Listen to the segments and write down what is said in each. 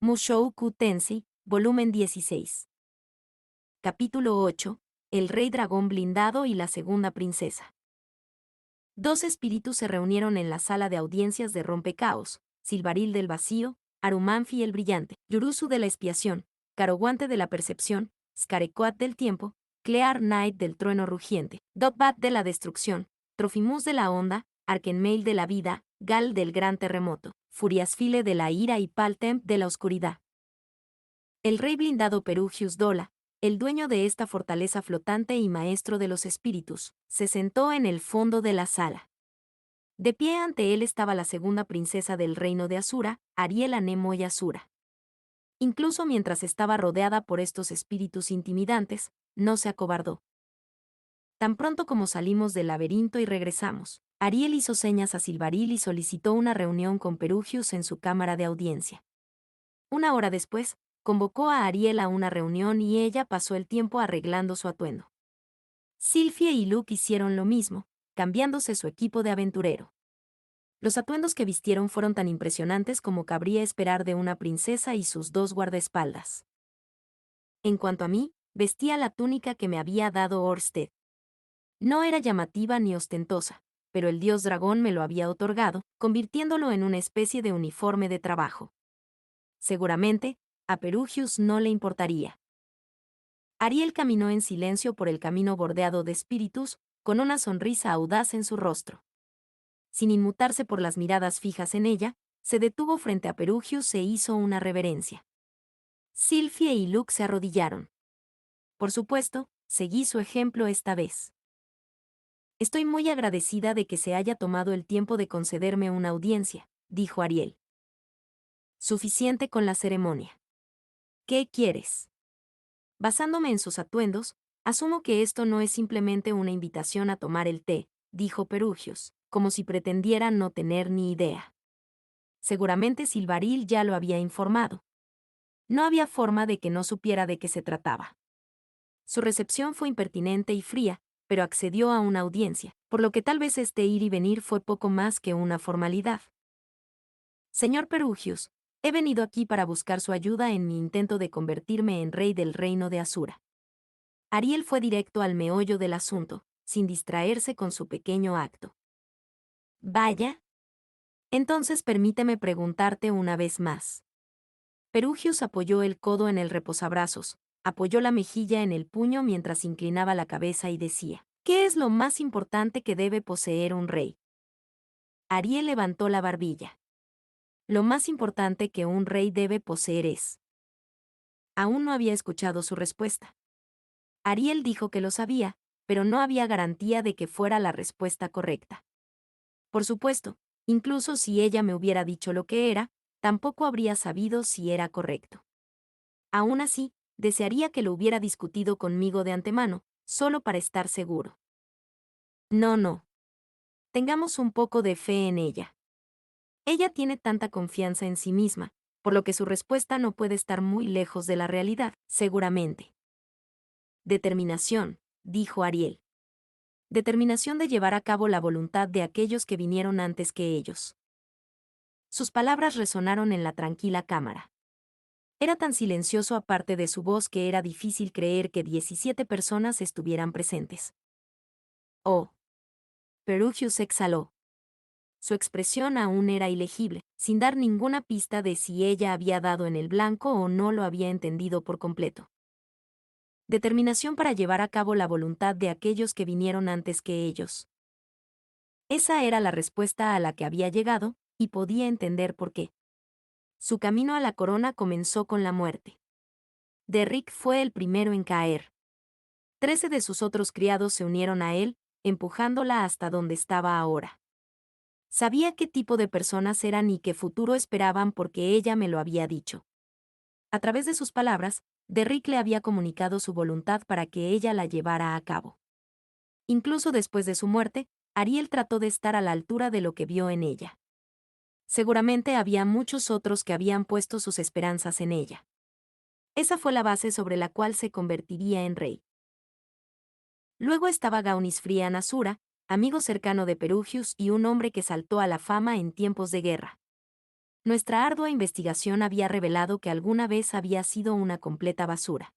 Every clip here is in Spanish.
Mushoku Tensei, volumen 16. Capítulo 8. El rey dragón blindado y la segunda princesa. Dos espíritus se reunieron en la sala de audiencias de Rompecaos, Silvaril del vacío, Arumanfi el brillante, Yurusu de la expiación, Caroguante de la percepción, Skarekoat del tiempo, Clear Knight del trueno rugiente, Dotbat de la destrucción, Trofimus de la onda, Arkenmail de la vida, Gal del gran terremoto, Furiasfile de la ira y Paltemp de la oscuridad. El rey blindado Perugius Dola, el dueño de esta fortaleza flotante y maestro de los espíritus, se sentó en el fondo de la sala. De pie ante él estaba la segunda princesa del reino de Asura, Ariel Anemo y Asura. Incluso mientras estaba rodeada por estos espíritus intimidantes, no se acobardó. Tan pronto como salimos del laberinto y regresamos, Ariel hizo señas a Silvaril y solicitó una reunión con Perugius en su cámara de audiencia. Una hora después, convocó a Ariel a una reunión y ella pasó el tiempo arreglando su atuendo. Sylphie y Luke hicieron lo mismo, cambiándose su equipo de aventurero. Los atuendos que vistieron fueron tan impresionantes como cabría esperar de una princesa y sus dos guardaespaldas. En cuanto a mí, vestía la túnica que me había dado Orsted. No era llamativa ni ostentosa, pero el dios dragón me lo había otorgado, convirtiéndolo en una especie de uniforme de trabajo. Seguramente, a Perugius no le importaría. Ariel caminó en silencio por el camino bordeado de espíritus, con una sonrisa audaz en su rostro. Sin inmutarse por las miradas fijas en ella, se detuvo frente a Perugius e hizo una reverencia. Sylphie y Luke se arrodillaron. Por supuesto, seguí su ejemplo esta vez. Estoy muy agradecida de que se haya tomado el tiempo de concederme una audiencia, dijo Ariel. Suficiente con la ceremonia. ¿Qué quieres? Basándome en sus atuendos, asumo que esto no es simplemente una invitación a tomar el té, dijo Perugius, como si pretendiera no tener ni idea. Seguramente Silvaril ya lo había informado. No había forma de que no supiera de qué se trataba. Su recepción fue impertinente y fría, pero accedió a una audiencia, por lo que tal vez este ir y venir fue poco más que una formalidad. Señor Perugius, he venido aquí para buscar su ayuda en mi intento de convertirme en rey del reino de Asura. Ariel fue directo al meollo del asunto, sin distraerse con su pequeño acto. Vaya. Entonces permíteme preguntarte una vez más. Perugius apoyó el codo en el reposabrazos, apoyó la mejilla en el puño mientras inclinaba la cabeza y decía, ¿qué es lo más importante que debe poseer un rey? Ariel levantó la barbilla. Lo más importante que un rey debe poseer es. Aún no había escuchado su respuesta. Ariel dijo que lo sabía, pero no había garantía de que fuera la respuesta correcta. Por supuesto, incluso si ella me hubiera dicho lo que era, tampoco habría sabido si era correcto. Aún así, desearía que lo hubiera discutido conmigo de antemano, solo para estar seguro. No. Tengamos un poco de fe en ella. Ella tiene tanta confianza en sí misma, por lo que su respuesta no puede estar muy lejos de la realidad, seguramente. Determinación, dijo Ariel. Determinación de llevar a cabo la voluntad de aquellos que vinieron antes que ellos. Sus palabras resonaron en la tranquila cámara. Era tan silencioso aparte de su voz que era difícil creer que 17 personas estuvieran presentes. Oh. Perugius exhaló. Su expresión aún era ilegible, sin dar ninguna pista de si ella había dado en el blanco o no lo había entendido por completo. Determinación para llevar a cabo la voluntad de aquellos que vinieron antes que ellos. Esa era la respuesta a la que había llegado, y podía entender por qué. Su camino a la corona comenzó con la muerte. Derrick fue el primero en caer. 13 de sus otros criados se unieron a él, empujándola hasta donde estaba ahora. Sabía qué tipo de personas eran y qué futuro esperaban porque ella me lo había dicho. A través de sus palabras, Derrick le había comunicado su voluntad para que ella la llevara a cabo. Incluso después de su muerte, Ariel trató de estar a la altura de lo que vio en ella. Seguramente había muchos otros que habían puesto sus esperanzas en ella. Esa fue la base sobre la cual se convertiría en rey. Luego estaba Gaunis Frian Asura, amigo cercano de Perugius y un hombre que saltó a la fama en tiempos de guerra. Nuestra ardua investigación había revelado que alguna vez había sido una completa basura.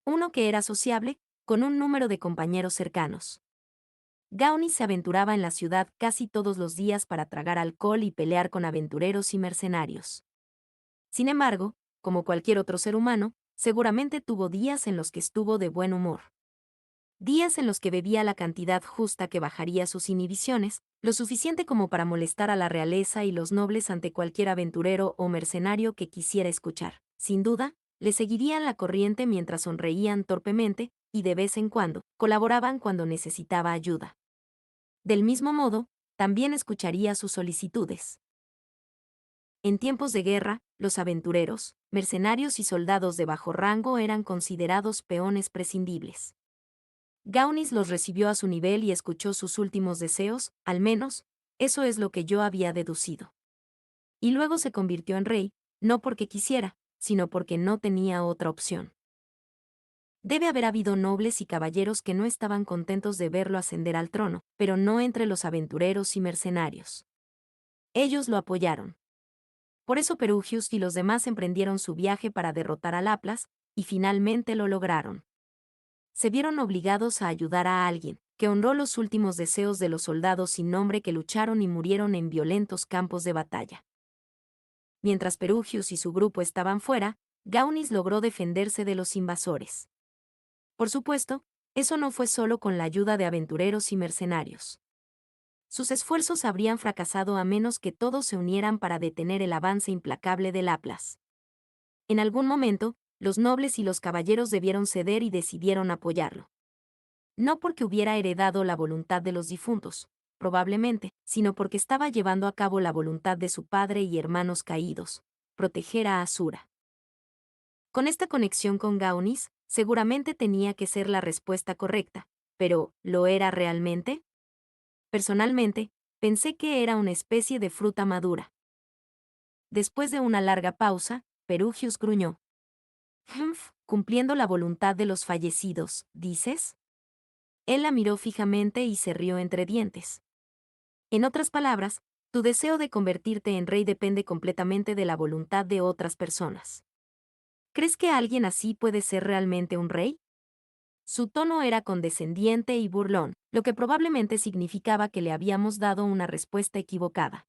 Uno que era sociable, con un número de compañeros cercanos. Gaunis se aventuraba en la ciudad casi todos los días para tragar alcohol y pelear con aventureros y mercenarios. Sin embargo, como cualquier otro ser humano, seguramente tuvo días en los que estuvo de buen humor. Días en los que bebía la cantidad justa que bajaría sus inhibiciones, lo suficiente como para molestar a la realeza y los nobles ante cualquier aventurero o mercenario que quisiera escuchar. Sin duda, le seguirían la corriente mientras sonreían torpemente, y de vez en cuando, colaboraban cuando necesitaba ayuda. Del mismo modo, también escucharía sus solicitudes. En tiempos de guerra, los aventureros, mercenarios y soldados de bajo rango eran considerados peones prescindibles. Gaunis los recibió a su nivel y escuchó sus últimos deseos, al menos, eso es lo que yo había deducido. Y luego se convirtió en rey, no porque quisiera, sino porque no tenía otra opción. Debe haber habido nobles y caballeros que no estaban contentos de verlo ascender al trono, pero no entre los aventureros y mercenarios. Ellos lo apoyaron. Por eso Perugius y los demás emprendieron su viaje para derrotar a Laplas, y finalmente lo lograron. Se vieron obligados a ayudar a alguien, que honró los últimos deseos de los soldados sin nombre que lucharon y murieron en violentos campos de batalla. Mientras Perugius y su grupo estaban fuera, Gaunis logró defenderse de los invasores. Por supuesto, eso no fue solo con la ayuda de aventureros y mercenarios. Sus esfuerzos habrían fracasado a menos que todos se unieran para detener el avance implacable de Laplas. En algún momento, los nobles y los caballeros debieron ceder y decidieron apoyarlo. No porque hubiera heredado la voluntad de los difuntos, probablemente, sino porque estaba llevando a cabo la voluntad de su padre y hermanos caídos, proteger a Asura. Con esta conexión con Gaunis, seguramente tenía que ser la respuesta correcta, pero ¿lo era realmente? Personalmente, pensé que era una especie de fruta madura. Después de una larga pausa, Perugius gruñó. Cumpliendo la voluntad de los fallecidos, ¿dices? Él la miró fijamente y se rió entre dientes. En otras palabras, tu deseo de convertirte en rey depende completamente de la voluntad de otras personas. ¿Crees que alguien así puede ser realmente un rey? Su tono era condescendiente y burlón, lo que probablemente significaba que le habíamos dado una respuesta equivocada.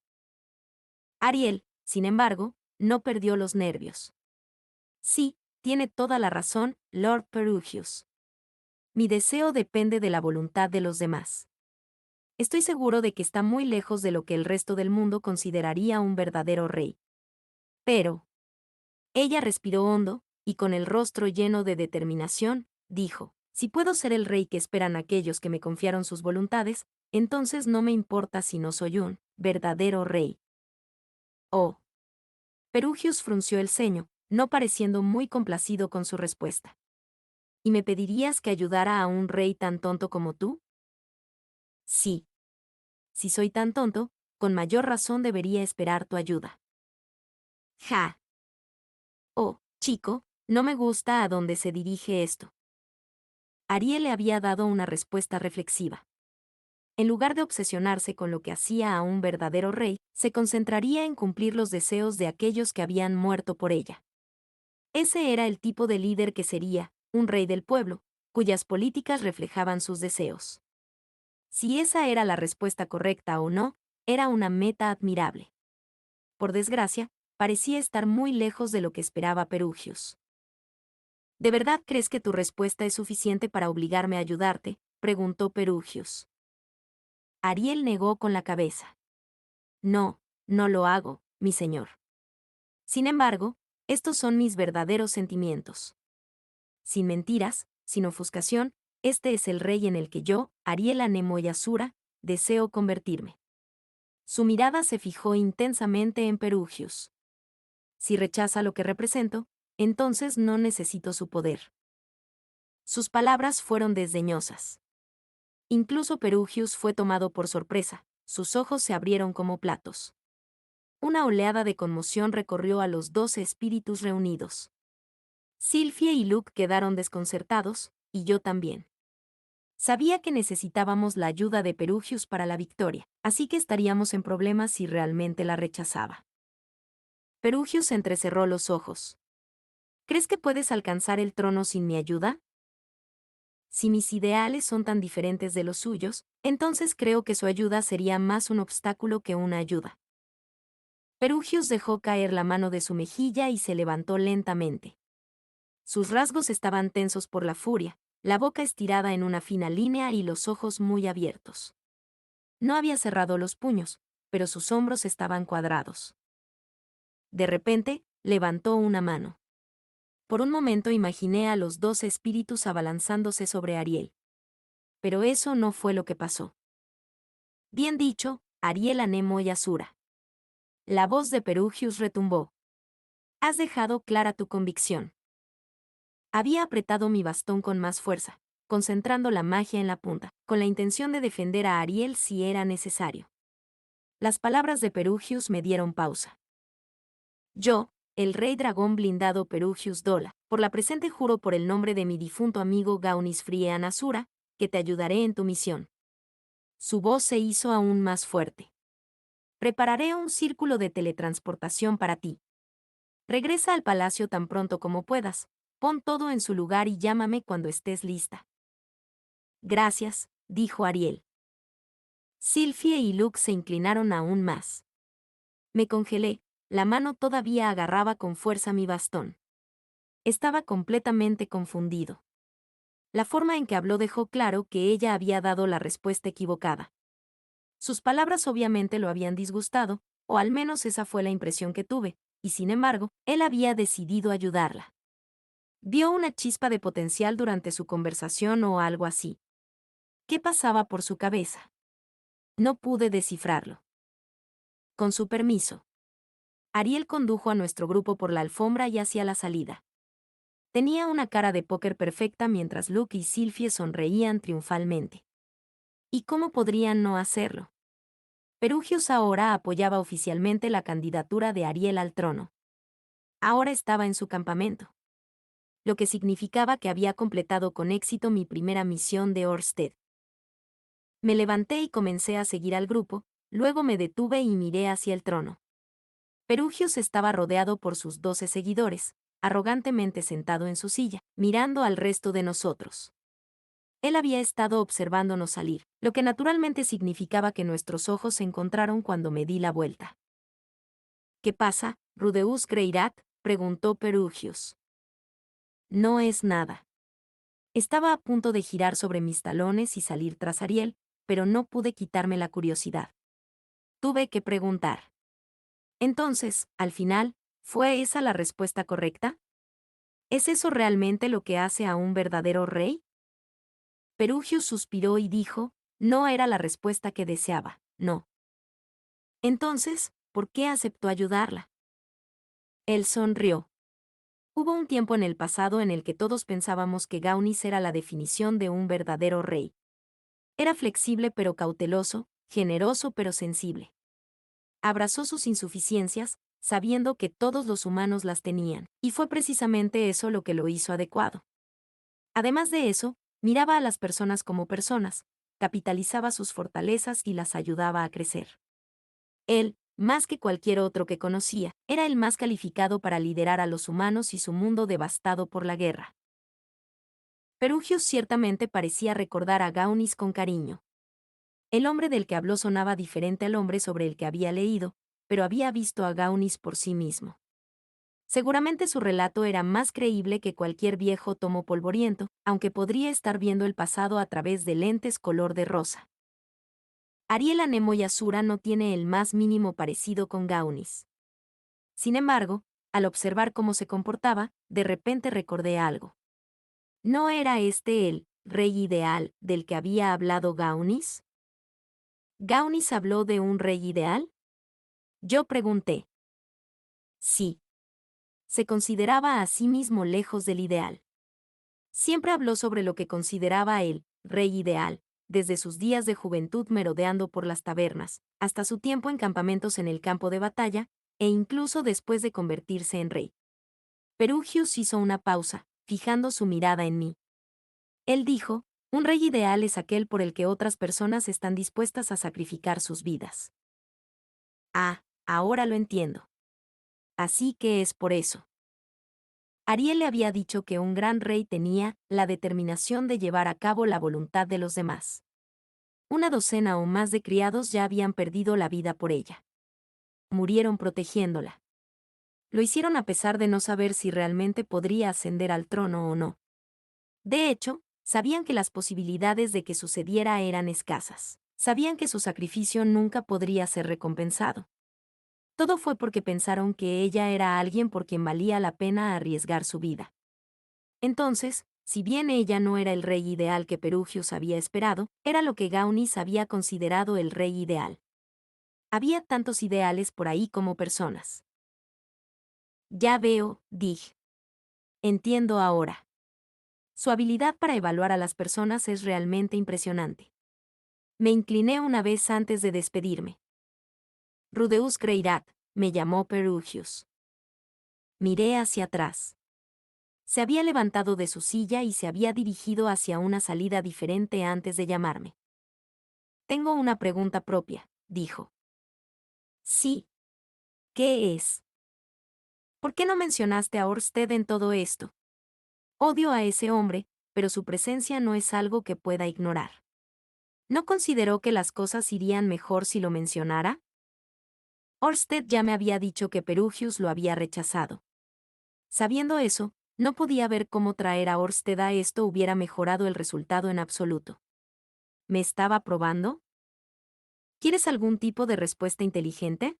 Ariel, sin embargo, no perdió los nervios. Sí, tiene toda la razón, Lord Perugius. Mi deseo depende de la voluntad de los demás. Estoy seguro de que está muy lejos de lo que el resto del mundo consideraría un verdadero rey. Pero... Ella respiró hondo, y con el rostro lleno de determinación, dijo, si puedo ser el rey que esperan aquellos que me confiaron sus voluntades, entonces no me importa si no soy un verdadero rey. Oh. Perugius frunció el ceño, no pareciendo muy complacido con su respuesta. ¿Y me pedirías que ayudara a un rey tan tonto como tú? Sí. Si soy tan tonto, con mayor razón debería esperar tu ayuda. Ja. Oh, chico, no me gusta a dónde se dirige esto. Ariel le había dado una respuesta reflexiva. En lugar de obsesionarse con lo que hacía a un verdadero rey, se concentraría en cumplir los deseos de aquellos que habían muerto por ella. Ese era el tipo de líder que sería, un rey del pueblo, cuyas políticas reflejaban sus deseos. Si esa era la respuesta correcta o no, era una meta admirable. Por desgracia, parecía estar muy lejos de lo que esperaba Perugius. ¿De verdad crees que tu respuesta es suficiente para obligarme a ayudarte?, preguntó Perugius. Ariel negó con la cabeza. No, no lo hago, mi señor. Sin embargo, estos son mis verdaderos sentimientos. Sin mentiras, sin ofuscación, este es el rey en el que yo, Ariel Anemoyasura, deseo convertirme. Su mirada se fijó intensamente en Perugius. Si rechaza lo que represento, entonces no necesito su poder. Sus palabras fueron desdeñosas. Incluso Perugius fue tomado por sorpresa, sus ojos se abrieron como platos. Una oleada de conmoción recorrió a los 12 espíritus reunidos. Sylphie y Luke quedaron desconcertados, y yo también. Sabía que necesitábamos la ayuda de Perugius para la victoria, así que estaríamos en problemas si realmente la rechazaba. Perugius entrecerró los ojos. ¿Crees que puedes alcanzar el trono sin mi ayuda? Si mis ideales son tan diferentes de los suyos, entonces creo que su ayuda sería más un obstáculo que una ayuda. Perugius dejó caer la mano de su mejilla y se levantó lentamente. Sus rasgos estaban tensos por la furia, la boca estirada en una fina línea y los ojos muy abiertos. No había cerrado los puños, pero sus hombros estaban cuadrados. De repente, levantó una mano. Por un momento imaginé a los 12 espíritus abalanzándose sobre Ariel. Pero eso no fue lo que pasó. Bien dicho, Ariel Anemo y Asura. La voz de Perugius retumbó. Has dejado clara tu convicción. Había apretado mi bastón con más fuerza, concentrando la magia en la punta, con la intención de defender a Ariel si era necesario. Las palabras de Perugius me dieron pausa. Yo, el rey dragón blindado Perugius Dola, por la presente juro por el nombre de mi difunto amigo Gaunis Friean Asura, que te ayudaré en tu misión. Su voz se hizo aún más fuerte. Prepararé un círculo de teletransportación para ti. Regresa al palacio tan pronto como puedas, pon todo en su lugar y llámame cuando estés lista. Gracias, dijo Ariel. Sylphie y Luke se inclinaron aún más. Me congelé, la mano todavía agarraba con fuerza mi bastón. Estaba completamente confundido. La forma en que habló dejó claro que ella había dado la respuesta equivocada. Sus palabras obviamente lo habían disgustado, o al menos esa fue la impresión que tuve, y sin embargo, él había decidido ayudarla. Vio una chispa de potencial durante su conversación o algo así. ¿Qué pasaba por su cabeza? No pude descifrarlo. Con su permiso. Ariel condujo a nuestro grupo por la alfombra y hacia la salida. Tenía una cara de póker perfecta mientras Luke y Sylphie sonreían triunfalmente. ¿Y cómo podrían no hacerlo? Perugius ahora apoyaba oficialmente la candidatura de Ariel al trono. Ahora estaba en su campamento. Lo que significaba que había completado con éxito mi primera misión de Orsted. Me levanté y comencé a seguir al grupo, luego me detuve y miré hacia el trono. Perugius estaba rodeado por sus 12 seguidores, arrogantemente sentado en su silla, mirando al resto de nosotros. Él había estado observándonos salir, lo que naturalmente significaba que nuestros ojos se encontraron cuando me di la vuelta. ¿Qué pasa, Rudeus Greirat?, preguntó Perugius. No es nada. Estaba a punto de girar sobre mis talones y salir tras Ariel, pero no pude quitarme la curiosidad. Tuve que preguntar. Entonces, al final, ¿fue esa la respuesta correcta? ¿Es eso realmente lo que hace a un verdadero rey? Perugius suspiró y dijo, no era la respuesta que deseaba, no. Entonces, ¿por qué aceptó ayudarla? Él sonrió. Hubo un tiempo en el pasado en el que todos pensábamos que Gaunis era la definición de un verdadero rey. Era flexible pero cauteloso, generoso pero sensible. Abrazó sus insuficiencias, sabiendo que todos los humanos las tenían, y fue precisamente eso lo que lo hizo adecuado. Además de eso, miraba a las personas como personas, capitalizaba sus fortalezas y las ayudaba a crecer. Él, más que cualquier otro que conocía, era el más calificado para liderar a los humanos y su mundo devastado por la guerra. Perugius ciertamente parecía recordar a Gaunis con cariño. El hombre del que habló sonaba diferente al hombre sobre el que había leído, pero había visto a Gaunis por sí mismo. Seguramente su relato era más creíble que cualquier viejo tomo polvoriento, aunque podría estar viendo el pasado a través de lentes color de rosa. Ariel Anemo y Asura no tiene el más mínimo parecido con Gaunis. Sin embargo, al observar cómo se comportaba, de repente recordé algo. ¿No era este el rey ideal del que había hablado Gaunis? ¿Gaunis habló de un rey ideal? Yo pregunté. Sí. Se consideraba a sí mismo lejos del ideal. Siempre habló sobre lo que consideraba el rey ideal, desde sus días de juventud merodeando por las tabernas, hasta su tiempo en campamentos en el campo de batalla, e incluso después de convertirse en rey. Perugius hizo una pausa, fijando su mirada en mí. Él dijo, un rey ideal es aquel por el que otras personas están dispuestas a sacrificar sus vidas. Ah, ahora lo entiendo. Así que es por eso. Ariel le había dicho que un gran rey tenía la determinación de llevar a cabo la voluntad de los demás. Una docena o más de criados ya habían perdido la vida por ella. Murieron protegiéndola. Lo hicieron a pesar de no saber si realmente podría ascender al trono o no. De hecho, sabían que las posibilidades de que sucediera eran escasas. Sabían que su sacrificio nunca podría ser recompensado. Todo fue porque pensaron que ella era alguien por quien valía la pena arriesgar su vida. Entonces, si bien ella no era el rey ideal que Perugius había esperado, era lo que Gaunis había considerado el rey ideal. Había tantos ideales por ahí como personas. Ya veo, dije. Entiendo ahora. Su habilidad para evaluar a las personas es realmente impresionante. Me incliné una vez antes de despedirme. Rudeus Greirat, me llamó Perugius. Miré hacia atrás. Se había levantado de su silla y se había dirigido hacia una salida diferente antes de llamarme. Tengo una pregunta propia, dijo. Sí. ¿Qué es? ¿Por qué no mencionaste a Orsted en todo esto? Odio a ese hombre, pero su presencia no es algo que pueda ignorar. ¿No consideró que las cosas irían mejor si lo mencionara? Orsted ya me había dicho que Perugius lo había rechazado. Sabiendo eso, no podía ver cómo traer a Orsted a esto hubiera mejorado el resultado en absoluto. ¿Me estaba probando? ¿Quieres algún tipo de respuesta inteligente?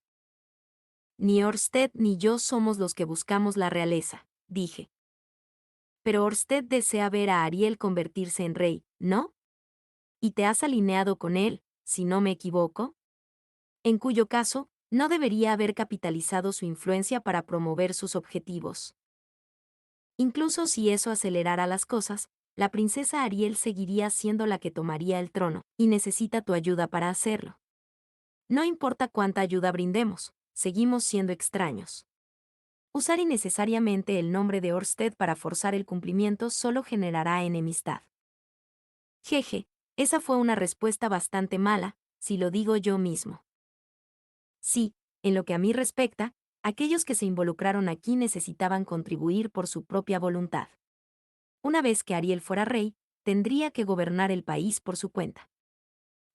Ni Orsted ni yo somos los que buscamos la realeza, dije. Pero Orsted desea ver a Ariel convertirse en rey, ¿no? Y te has alineado con él, si no me equivoco. En cuyo caso, no debería haber capitalizado su influencia para promover sus objetivos. Incluso si eso acelerara las cosas, la princesa Ariel seguiría siendo la que tomaría el trono, y necesita tu ayuda para hacerlo. No importa cuánta ayuda brindemos, seguimos siendo extraños. Usar innecesariamente el nombre de Orsted para forzar el cumplimiento solo generará enemistad. Jeje, esa fue una respuesta bastante mala, si lo digo yo mismo. Sí, en lo que a mí respecta, aquellos que se involucraron aquí necesitaban contribuir por su propia voluntad. Una vez que Ariel fuera rey, tendría que gobernar el país por su cuenta.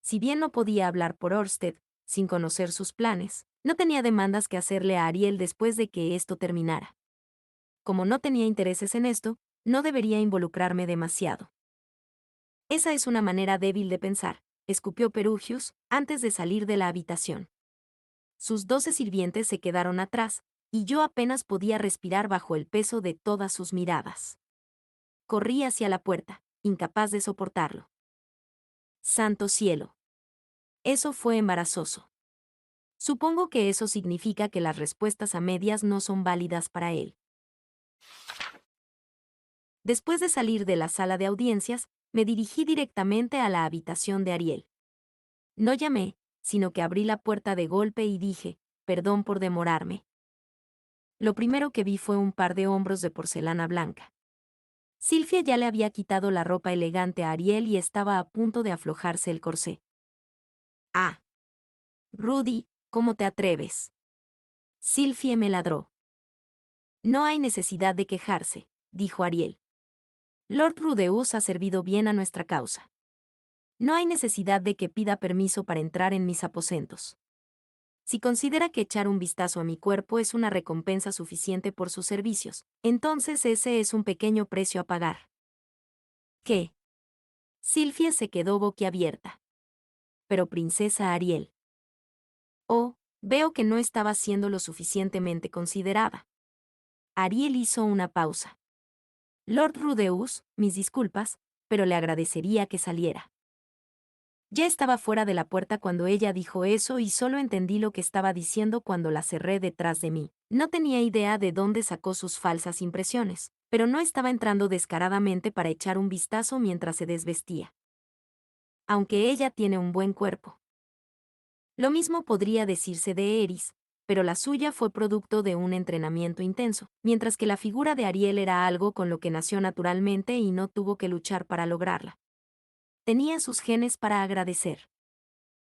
Si bien no podía hablar por Orsted, sin conocer sus planes, no tenía demandas que hacerle a Ariel después de que esto terminara. Como no tenía intereses en esto, no debería involucrarme demasiado. Esa es una manera débil de pensar, escupió Perugius, antes de salir de la habitación. Sus 12 sirvientes se quedaron atrás, y yo apenas podía respirar bajo el peso de todas sus miradas. Corrí hacia la puerta, incapaz de soportarlo. Santo cielo. Eso fue embarazoso. Supongo que eso significa que las respuestas a medias no son válidas para él. Después de salir de la sala de audiencias, me dirigí directamente a la habitación de Ariel. No llamé, sino que abrí la puerta de golpe y dije, perdón por demorarme. Lo primero que vi fue un par de hombros de porcelana blanca. Silfia ya le había quitado la ropa elegante a Ariel y estaba a punto de aflojarse el corsé. Ah. Rudy, ¿cómo te atreves? Silfie me ladró. No hay necesidad de quejarse, dijo Ariel. Lord Rudeus ha servido bien a nuestra causa. No hay necesidad de que pida permiso para entrar en mis aposentos. Si considera que echar un vistazo a mi cuerpo es una recompensa suficiente por sus servicios, entonces ese es un pequeño precio a pagar. ¿Qué? Silfie se quedó boquiabierta. Pero princesa Ariel. Oh, veo que no estaba siendo lo suficientemente considerada. Ariel hizo una pausa. Lord Rudeus, mis disculpas, pero le agradecería que saliera. Ya estaba fuera de la puerta cuando ella dijo eso y solo entendí lo que estaba diciendo cuando la cerré detrás de mí. No tenía idea de dónde sacó sus falsas impresiones, pero no estaba entrando descaradamente para echar un vistazo mientras se desvestía. Aunque ella tiene un buen cuerpo. Lo mismo podría decirse de Eris, pero la suya fue producto de un entrenamiento intenso, mientras que la figura de Ariel era algo con lo que nació naturalmente y no tuvo que luchar para lograrla. Tenía sus genes para agradecer.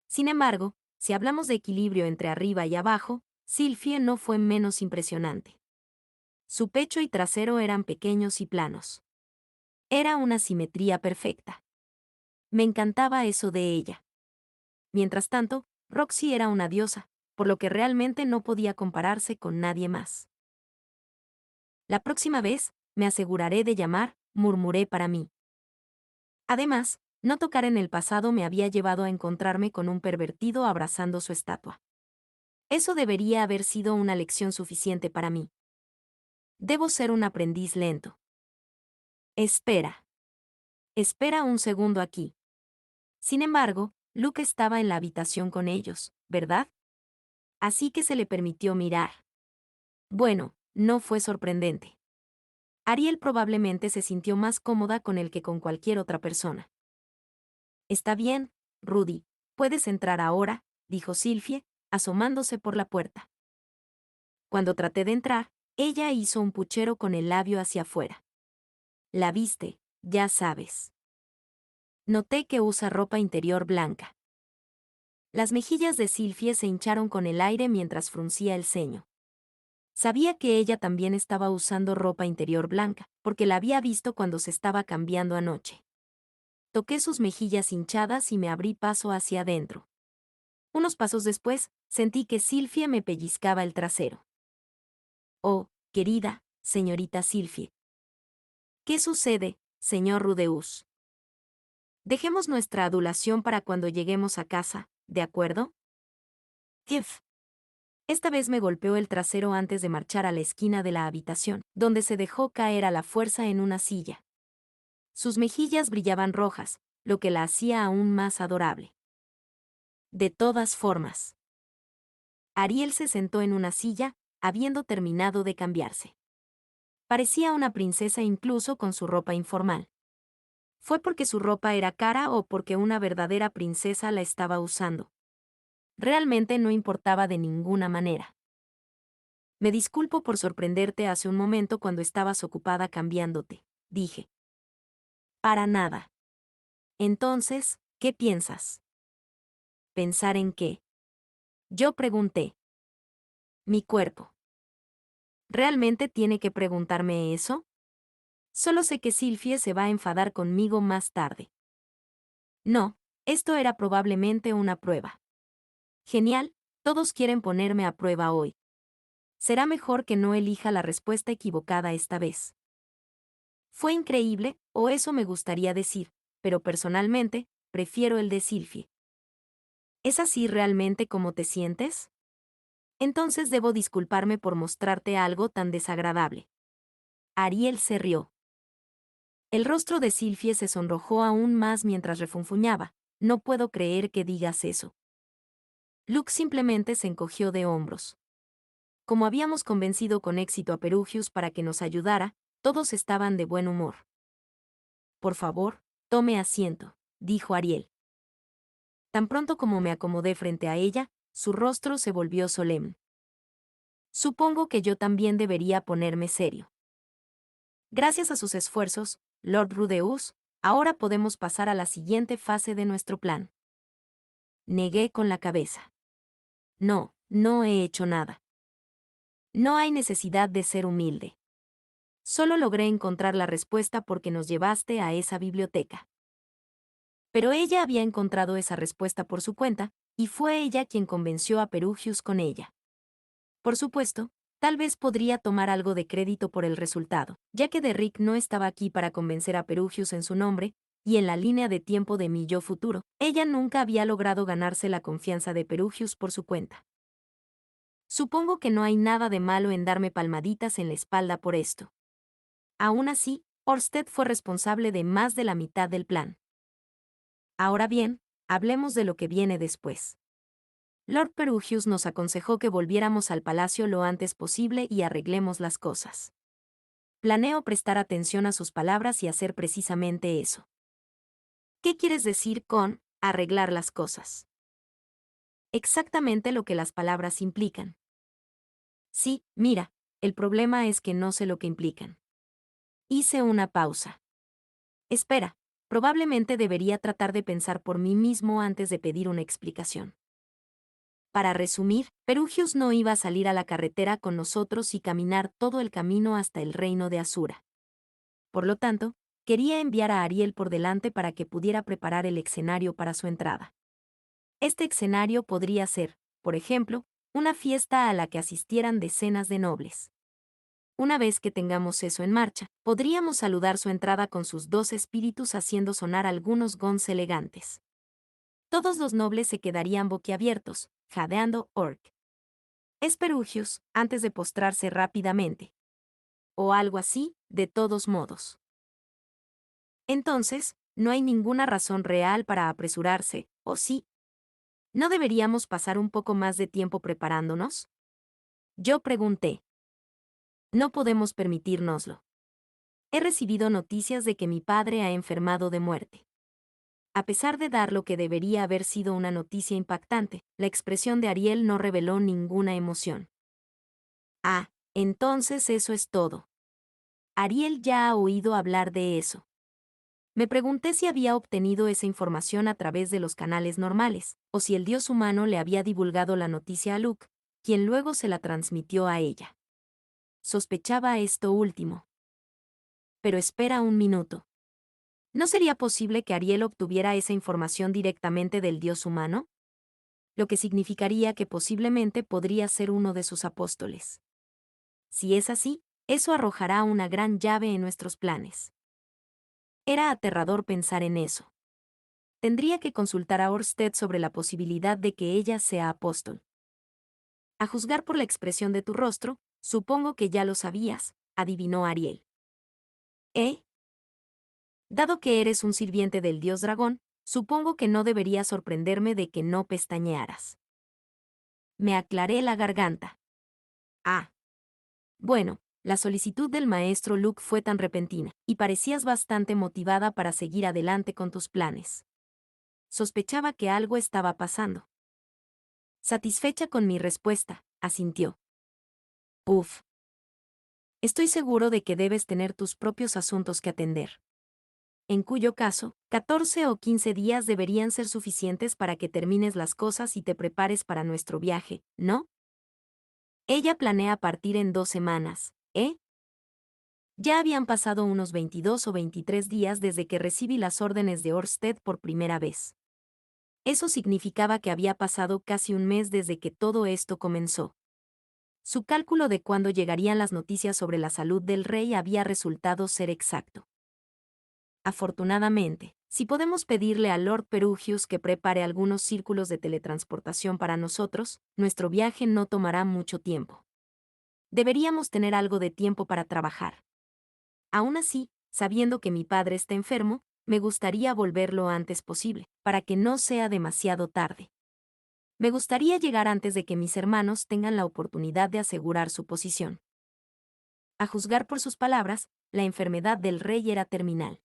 Sin embargo, si hablamos de equilibrio entre arriba y abajo, Sylphie no fue menos impresionante. Su pecho y trasero eran pequeños y planos. Era una simetría perfecta. Me encantaba eso de ella. Mientras tanto, Roxy era una diosa, por lo que realmente no podía compararse con nadie más. La próxima vez, me aseguraré de llamar, murmuré para mí. Además, no tocar en el pasado me había llevado a encontrarme con un pervertido abrazando su estatua. Eso debería haber sido una lección suficiente para mí. Debo ser un aprendiz lento. Espera. Espera un segundo aquí. Sin embargo, Luke estaba en la habitación con ellos, ¿verdad? Así que se le permitió mirar. Bueno, no fue sorprendente. Ariel probablemente se sintió más cómoda con él que con cualquier otra persona. Está bien, Rudy, puedes entrar ahora, dijo Sylphie, asomándose por la puerta. Cuando traté de entrar, ella hizo un puchero con el labio hacia afuera. La viste, ya sabes. Noté que usa ropa interior blanca. Las mejillas de Sylphie se hincharon con el aire mientras fruncía el ceño. Sabía que ella también estaba usando ropa interior blanca, porque la había visto cuando se estaba cambiando anoche. Toqué sus mejillas hinchadas y me abrí paso hacia adentro. Unos pasos después, sentí que Sylphie me pellizcaba el trasero. Oh, querida, señorita Sylphie. ¿Qué sucede, señor Rudeus? Dejemos nuestra adulación para cuando lleguemos a casa, ¿de acuerdo? Kif. Esta vez me golpeó el trasero antes de marchar a la esquina de la habitación, donde se dejó caer a la fuerza en una silla. Sus mejillas brillaban rojas, lo que la hacía aún más adorable. De todas formas. Ariel se sentó en una silla, habiendo terminado de cambiarse. Parecía una princesa incluso con su ropa informal. ¿Fue porque su ropa era cara o porque una verdadera princesa la estaba usando? Realmente no importaba de ninguna manera. Me disculpo por sorprenderte hace un momento cuando estabas ocupada cambiándote, dije. Para nada. Entonces, ¿qué piensas? ¿Pensar en qué? Yo pregunté. Mi cuerpo. ¿Realmente tiene que preguntarme eso? Solo sé que Sylphie se va a enfadar conmigo más tarde. No, esto era probablemente una prueba. Genial, todos quieren ponerme a prueba hoy. Será mejor que no elija la respuesta equivocada esta vez. Fue increíble, o eso me gustaría decir, pero personalmente, prefiero el de Sylphie. ¿Es así realmente como te sientes? Entonces debo disculparme por mostrarte algo tan desagradable. Ariel se rió. El rostro de Sylphie se sonrojó aún más mientras refunfuñaba. No puedo creer que digas eso. Luke simplemente se encogió de hombros. Como habíamos convencido con éxito a Perugius para que nos ayudara, todos estaban de buen humor. Por favor, tome asiento, dijo Ariel. Tan pronto como me acomodé frente a ella, su rostro se volvió solemne. Supongo que yo también debería ponerme serio. Gracias a sus esfuerzos, Lord Rudeus, ahora podemos pasar a la siguiente fase de nuestro plan. Negué con la cabeza. No, no he hecho nada. No hay necesidad de ser humilde. Solo logré encontrar la respuesta porque nos llevaste a esa biblioteca. Pero ella había encontrado esa respuesta por su cuenta, y fue ella quien convenció a Perugius con ella. Por supuesto, tal vez podría tomar algo de crédito por el resultado, ya que Derrick no estaba aquí para convencer a Perugius en su nombre, y en la línea de tiempo de mi yo futuro, ella nunca había logrado ganarse la confianza de Perugius por su cuenta. Supongo que no hay nada de malo en darme palmaditas en la espalda por esto. Aún así, Orsted fue responsable de más de la mitad del plan. Ahora bien, hablemos de lo que viene después. Lord Perugius nos aconsejó que volviéramos al palacio lo antes posible y arreglemos las cosas. Planeo prestar atención a sus palabras y hacer precisamente eso. ¿Qué quieres decir con arreglar las cosas? Exactamente lo que las palabras implican. Sí, mira, el problema es que no sé lo que implican. Hice una pausa. Espera, probablemente debería tratar de pensar por mí mismo antes de pedir una explicación. Para resumir, Perugius no iba a salir a la carretera con nosotros y caminar todo el camino hasta el reino de Asura. Por lo tanto, quería enviar a Ariel por delante para que pudiera preparar el escenario para su entrada. Este escenario podría ser, por ejemplo, una fiesta a la que asistieran decenas de nobles. Una vez que tengamos eso en marcha, podríamos saludar su entrada con sus 2 espíritus haciendo sonar algunos gongs elegantes. Todos los nobles se quedarían boquiabiertos, jadeando orc. Es Perugius, antes de postrarse rápidamente. O algo así, de todos modos. Entonces, no hay ninguna razón real para apresurarse, ¿o sí? ¿No deberíamos pasar un poco más de tiempo preparándonos? Yo pregunté. No podemos permitírnoslo. He recibido noticias de que mi padre ha enfermado de muerte. A pesar de dar lo que debería haber sido una noticia impactante, la expresión de Ariel no reveló ninguna emoción. Ah, entonces eso es todo. Ariel ya ha oído hablar de eso. Me pregunté si había obtenido esa información a través de los canales normales, o si el dios humano le había divulgado la noticia a Luke, quien luego se la transmitió a ella. Sospechaba esto último. Pero espera un minuto. ¿No sería posible que Ariel obtuviera esa información directamente del dios humano? Lo que significaría que posiblemente podría ser uno de sus apóstoles. Si es así, eso arrojará una gran llave en nuestros planes. Era aterrador pensar en eso. Tendría que consultar a Orsted sobre la posibilidad de que ella sea apóstol. A juzgar por la expresión de tu rostro, supongo que ya lo sabías, adivinó Ariel. ¿Eh? Dado que eres un sirviente del dios dragón, supongo que no debería sorprenderme de que no pestañearas. Me aclaré la garganta. Ah. Bueno, la solicitud del maestro Luke fue tan repentina, y parecías bastante motivada para seguir adelante con tus planes. Sospechaba que algo estaba pasando. Satisfecha con mi respuesta, asintió. Uf. Estoy seguro de que debes tener tus propios asuntos que atender. En cuyo caso, 14 o 15 días deberían ser suficientes para que termines las cosas y te prepares para nuestro viaje, ¿no? Ella planea partir en 2 semanas, ¿eh? Ya habían pasado unos 22 o 23 días desde que recibí las órdenes de Orsted por primera vez. Eso significaba que había pasado casi un mes desde que todo esto comenzó. Su cálculo de cuándo llegarían las noticias sobre la salud del rey había resultado ser exacto. Afortunadamente, si podemos pedirle a Lord Perugius que prepare algunos círculos de teletransportación para nosotros, nuestro viaje no tomará mucho tiempo. Deberíamos tener algo de tiempo para trabajar. Aún así, sabiendo que mi padre está enfermo, me gustaría volver lo antes posible, para que no sea demasiado tarde. Me gustaría llegar antes de que mis hermanos tengan la oportunidad de asegurar su posición. A juzgar por sus palabras, la enfermedad del rey era terminal.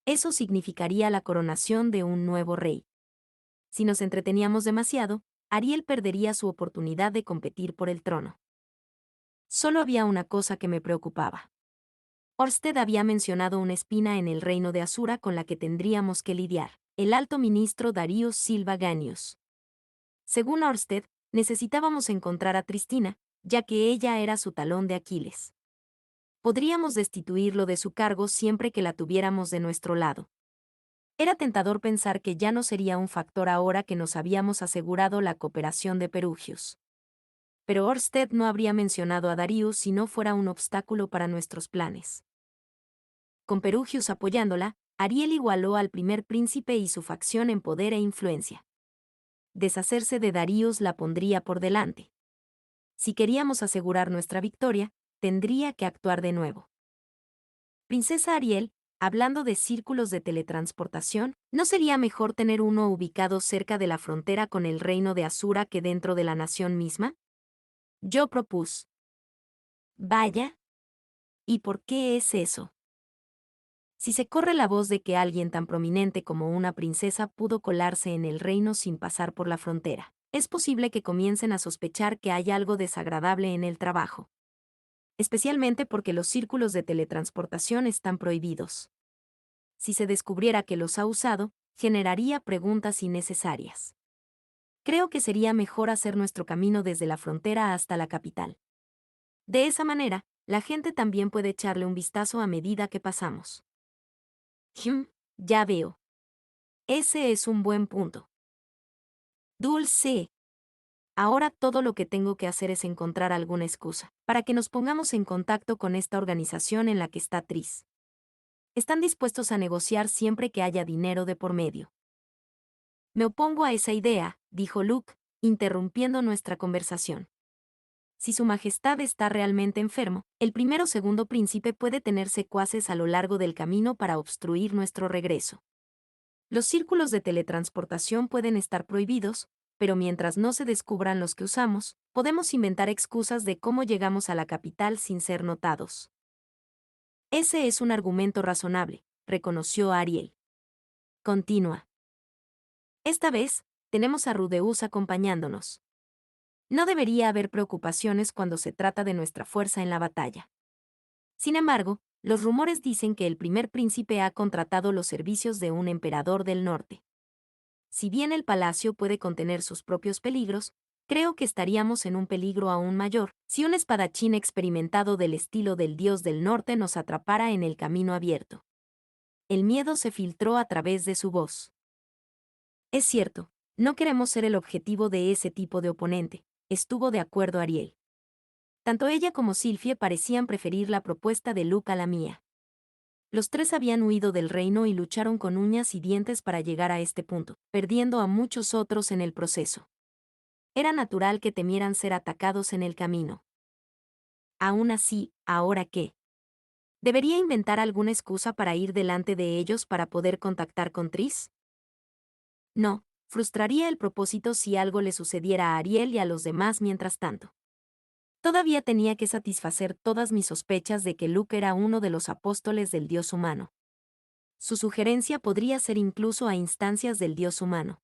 Eso significaría la coronación de un nuevo rey. Si nos entreteníamos demasiado, Ariel perdería su oportunidad de competir por el trono. Solo había una cosa que me preocupaba. Orsted había mencionado una espina en el reino de Asura con la que tendríamos que lidiar, el alto ministro Darius Silva Ganius. Según Orsted, necesitábamos encontrar a Tristina, ya que ella era su talón de Aquiles. Podríamos destituirlo de su cargo siempre que la tuviéramos de nuestro lado. Era tentador pensar que ya no sería un factor ahora que nos habíamos asegurado la cooperación de Perugius. Pero Orsted no habría mencionado a Darius si no fuera un obstáculo para nuestros planes. Con Perugius apoyándola, Ariel igualó al primer príncipe y su facción en poder e influencia. Deshacerse de Darius la pondría por delante. Si queríamos asegurar nuestra victoria, tendría que actuar de nuevo. Princesa Ariel, hablando de círculos de teletransportación, ¿no sería mejor tener uno ubicado cerca de la frontera con el reino de Asura que dentro de la nación misma? Yo propuse. Vaya. ¿Y por qué es eso? Si se corre la voz de que alguien tan prominente como una princesa pudo colarse en el reino sin pasar por la frontera, es posible que comiencen a sospechar que hay algo desagradable en el trabajo. Especialmente porque los círculos de teletransportación están prohibidos. Si se descubriera que los ha usado, generaría preguntas innecesarias. Creo que sería mejor hacer nuestro camino desde la frontera hasta la capital. De esa manera, la gente también puede echarle un vistazo a medida que pasamos. Ya veo. Ese es un buen punto. Dulce. Ahora todo lo que tengo que hacer es encontrar alguna excusa para que nos pongamos en contacto con esta organización en la que está Tris. Están dispuestos a negociar siempre que haya dinero de por medio. Me opongo a esa idea, dijo Luke, interrumpiendo nuestra conversación. Si su majestad está realmente enfermo, el primero o segundo príncipe puede tener secuaces a lo largo del camino para obstruir nuestro regreso. Los círculos de teletransportación pueden estar prohibidos, pero mientras no se descubran los que usamos, podemos inventar excusas de cómo llegamos a la capital sin ser notados. Ese es un argumento razonable, reconoció Ariel. Continúa. Esta vez, tenemos a Rudeus acompañándonos. No debería haber preocupaciones cuando se trata de nuestra fuerza en la batalla. Sin embargo, los rumores dicen que el primer príncipe ha contratado los servicios de un emperador del norte. Si bien el palacio puede contener sus propios peligros, creo que estaríamos en un peligro aún mayor si un espadachín experimentado del estilo del dios del norte nos atrapara en el camino abierto. El miedo se filtró a través de su voz. Es cierto, no queremos ser el objetivo de ese tipo de oponente, estuvo de acuerdo Ariel. Tanto ella como Sylphie parecían preferir la propuesta de Luke a la mía. Los tres habían huido del reino y lucharon con uñas y dientes para llegar a este punto, perdiendo a muchos otros en el proceso. Era natural que temieran ser atacados en el camino. Aún así, ¿ahora qué? ¿Debería inventar alguna excusa para ir delante de ellos para poder contactar con Tris? No, frustraría el propósito si algo le sucediera a Ariel y a los demás mientras tanto. Todavía tenía que satisfacer todas mis sospechas de que Luke era uno de los apóstoles del dios humano. Su sugerencia podría ser incluso a instancias del dios humano.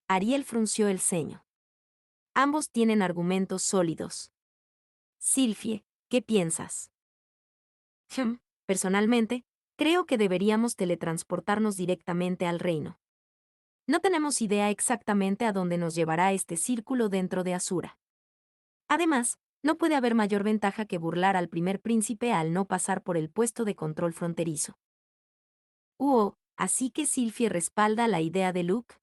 Ariel frunció el ceño. Ambos tienen argumentos sólidos. Sylphie, ¿qué piensas? Personalmente, creo que deberíamos teletransportarnos directamente al reino. No tenemos idea exactamente a dónde nos llevará este círculo dentro de Asura. Además, no puede haber mayor ventaja que burlar al primer príncipe al no pasar por el puesto de control fronterizo. Así que Sylphie respalda la idea de Luke.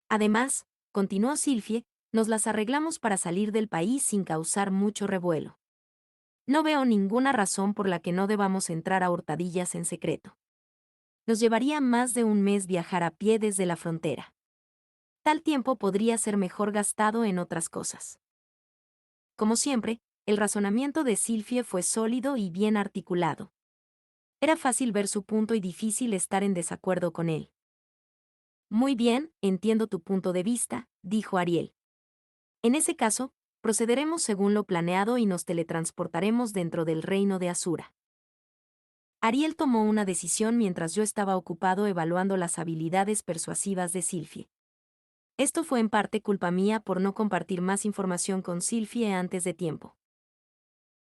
Además, continuó Sylphie, nos las arreglamos para salir del país sin causar mucho revuelo. No veo ninguna razón por la que no debamos entrar a hurtadillas en secreto. Nos llevaría más de un mes viajar a pie desde la frontera. Tal tiempo podría ser mejor gastado en otras cosas. Como siempre, el razonamiento de Sylphie fue sólido y bien articulado. Era fácil ver su punto y difícil estar en desacuerdo con él. Muy bien, entiendo tu punto de vista, dijo Ariel. En ese caso, procederemos según lo planeado y nos teletransportaremos dentro del reino de Asura. Ariel tomó una decisión mientras yo estaba ocupado evaluando las habilidades persuasivas de Sylphie. Esto fue en parte culpa mía por no compartir más información con Sylphie antes de tiempo.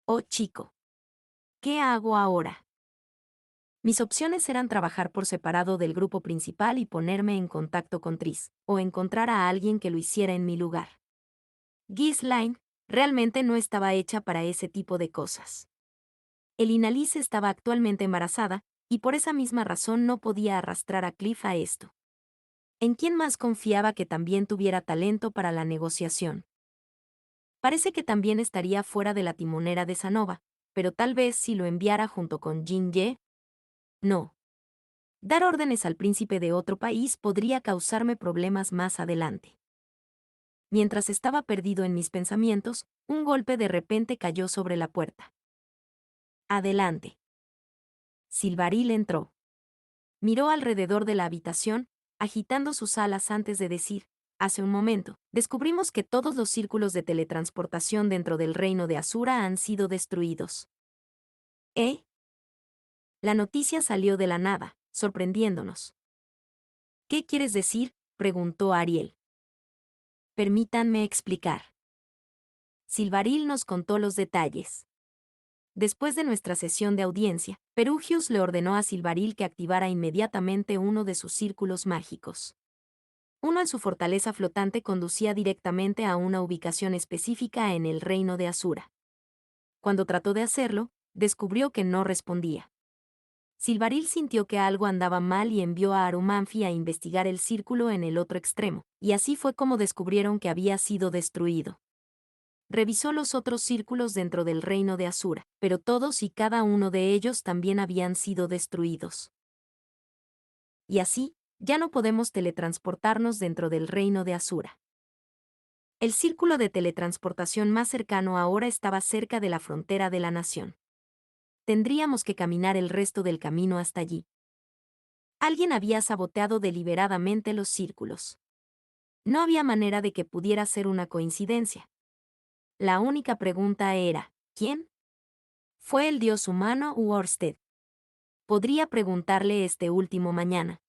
Oh chico. ¿Qué hago ahora? Mis opciones eran trabajar por separado del grupo principal y ponerme en contacto con Tris, o encontrar a alguien que lo hiciera en mi lugar. Ghislaine realmente no estaba hecha para ese tipo de cosas. Elinalice estaba actualmente embarazada, y por esa misma razón no podía arrastrar a Cliff a esto. ¿En quién más confiaba que también tuviera talento para la negociación? Parece que también estaría fuera de la timonera de Sanova, pero tal vez si lo enviara junto con Jin Ye. No. Dar órdenes al príncipe de otro país podría causarme problemas más adelante. Mientras estaba perdido en mis pensamientos, un golpe de repente cayó sobre la puerta. Adelante. Silvaril entró. Miró alrededor de la habitación, agitando sus alas antes de decir, hace un momento, descubrimos que todos los círculos de teletransportación dentro del reino de Asura han sido destruidos. ¿Eh? La noticia salió de la nada, sorprendiéndonos. ¿Qué quieres decir?, preguntó Ariel. Permítanme explicar. Silvaril nos contó los detalles. Después de nuestra sesión de audiencia, Perugius le ordenó a Silvaril que activara inmediatamente uno de sus círculos mágicos. Uno en su fortaleza flotante conducía directamente a una ubicación específica en el reino de Asura. Cuando trató de hacerlo, descubrió que no respondía. Silvaril sintió que algo andaba mal y envió a Arumanfi a investigar el círculo en el otro extremo, y así fue como descubrieron que había sido destruido. Revisó los otros círculos dentro del reino de Asura, pero todos y cada uno de ellos también habían sido destruidos. Y así, ya no podemos teletransportarnos dentro del reino de Asura. El círculo de teletransportación más cercano ahora estaba cerca de la frontera de la nación. Tendríamos que caminar el resto del camino hasta allí. Alguien había saboteado deliberadamente los círculos. No había manera de que pudiera ser una coincidencia. La única pregunta era, ¿quién? ¿Fue el dios humano u Orsted? Podría preguntarle este último mañana.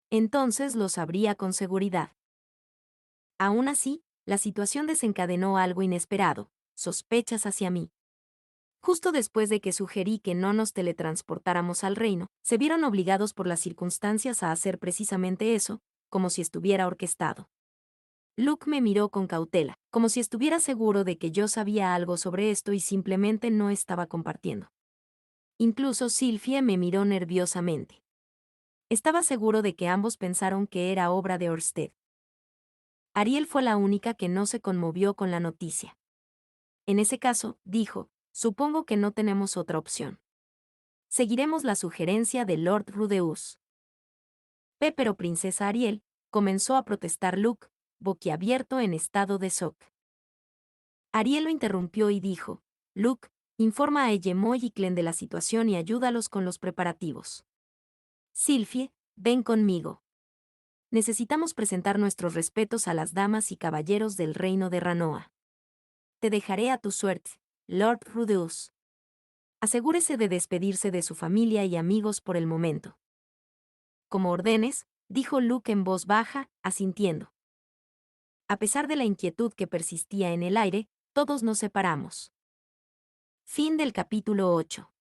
Entonces lo sabría con seguridad. Aún así, la situación desencadenó algo inesperado, sospechas hacia mí. Justo después de que sugerí que no nos teletransportáramos al reino, se vieron obligados por las circunstancias a hacer precisamente eso, como si estuviera orquestado. Luke me miró con cautela, como si estuviera seguro de que yo sabía algo sobre esto y simplemente no estaba compartiendo. Incluso Sylphie me miró nerviosamente. Estaba seguro de que ambos pensaron que era obra de Orsted. Ariel fue la única que no se conmovió con la noticia. En ese caso, dijo, supongo que no tenemos otra opción. Seguiremos la sugerencia de Lord Rudeus. Pero princesa Ariel, comenzó a protestar Luke, boquiabierto en estado de shock. Ariel lo interrumpió y dijo, Luke, informa a Eyemoy y Clen de la situación y ayúdalos con los preparativos. Sylphie, ven conmigo. Necesitamos presentar nuestros respetos a las damas y caballeros del reino de Ranoa. Te dejaré a tu suerte, Lord Rudeus. Asegúrese de despedirse de su familia y amigos por el momento. Como ordenes, dijo Luke en voz baja, asintiendo. A pesar de la inquietud que persistía en el aire, todos nos separamos. Fin del capítulo 8.